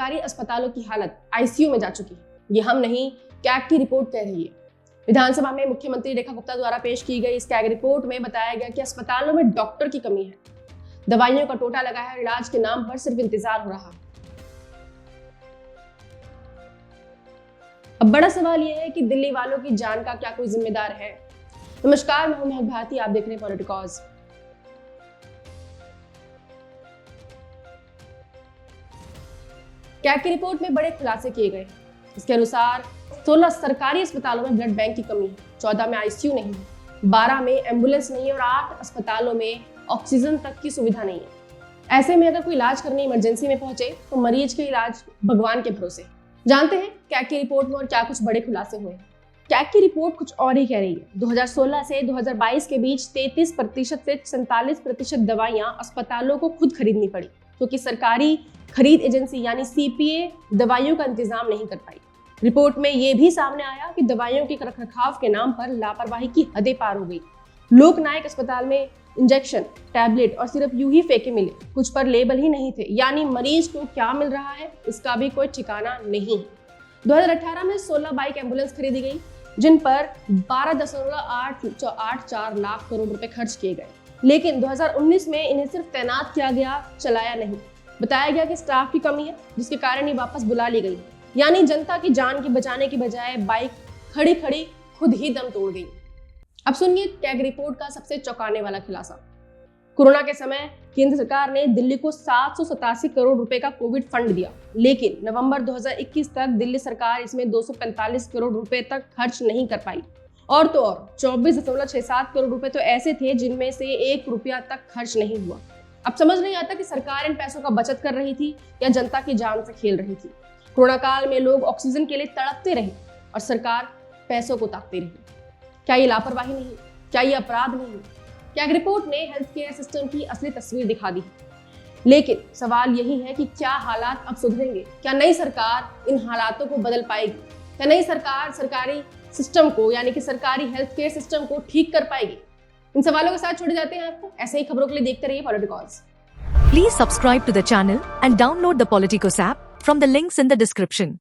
सरकारी अस्पतालों की हालत आईसीयू में जा चुकी है। ये हम नहीं, कैग की रिपोर्ट कह रही है। विधानसभा में मुख्यमंत्री रेखा गुप्ता द्वारा पेश की गई इस कैग रिपोर्ट में बताया गया कि अस्पतालों में डॉक्टर की कमी है, दवाइयों का टोटा लगा है और इलाज के नाम पर सिर्फ इंतजार हो रहा है। अब बड़ा सवाल यह है कि दिल्ली वालों की जान का क्या कोई जिम्मेदार है। नमस्कार, मैं हूं महक भारती, आप देख रहे हैं पॉलिटिकॉज। कैग की रिपोर्ट में बड़े खुलासे किए गए। इसके अनुसार 16 सरकारी अस्पतालों में ब्लड बैंक की कमी है, 14 में आईसीयू नहीं है, 12 में एम्बुलेंस नहीं है और 8 अस्पतालों में ऑक्सीजन तक की सुविधा नहीं है। ऐसे में अगर कोई इलाज करने इमरजेंसी में पहुंचे तो मरीज के इलाज भगवान के भरोसे। जानते हैं कैग की रिपोर्ट में और क्या कुछ बड़े खुलासे हुए। कैग की रिपोर्ट कुछ और ही कह रही है। 2016 से 2022 के बीच 33% से 47% दवाइयां अस्पतालों को खुद खरीदनी पड़ी, क्योंकि सरकारी खरीद एजेंसी यानी सीपीए दवाइयों का इंतजाम नहीं कर पाई। रिपोर्ट में यह भी सामने आया कि दवाइयों के रखरखाव के नाम पर लापरवाही की हदें पार हो गई। लोकनायक अस्पताल में इंजेक्शन, टैबलेट और सिर्फ यूं ही फेंके मिले, कुछ पर लेबल ही नहीं थे, यानी मरीज को क्या मिल रहा है इसका भी कोई ठिकाना नहीं। 2018 में 16 बाइक एम्बुलेंस खरीदी गई, जिन पर 12.884 लाख करोड़ रुपए खर्च किए गए, लेकिन 2019 में इन्हें सिर्फ तैनात किया गया, चलाया नहीं। बताया गया कि स्टाफ की कमी है, जिसके कारण ये वापस बुला ली गई, यानी जनता की जान की बचाने की बजाय बाइक खड़ी खड़ी खुद ही दम तोड़ गई। अब सुनिए कैग रिपोर्ट का सबसे चौंकाने वाला खुलासा। कोरोना के समय केंद्र सरकार ने दिल्ली को 787 करोड़ रुपए का कोविड फंड दिया, लेकिन नवंबर 2021 तक दिल्ली सरकार इसमें 245 करोड़ रुपए तक खर्च नहीं कर पाई। और तो और 24.67 करोड़ रुपए तो ऐसे थे जिनमें से 1 रुपया तक खर्च नहीं हुआ। अब समझ नहीं आता कि सरकार इन पैसों का बचत कर रही थी या जनता की जान से खेल रही थी। कोरोना काल में लोग ऑक्सीजन के लिए तड़पते रहे और सरकार पैसों को ताकती रही। क्या ये लापरवाही नहीं? क्या ये अपराध नहीं? कैग रिपोर्ट ने हेल्थ केयर सिस्टम की असली तस्वीर दिखा दी, लेकिन सवाल यही है कि क्या हालात अब सुधरेंगे? क्या नई सरकार इन हालातों को बदल पाएगी? क्या नई सरकार सरकारी सिस्टम को यानी कि सरकारी हेल्थ केयर सिस्टम को ठीक कर पाएगी? इन सवालों के साथ छोड़े जाते हैं आपको। ऐसे ही खबरों के लिए देखते रहिए पॉलिटिकॉज। Please subscribe to the channel and download the Politicos app from the links in the description.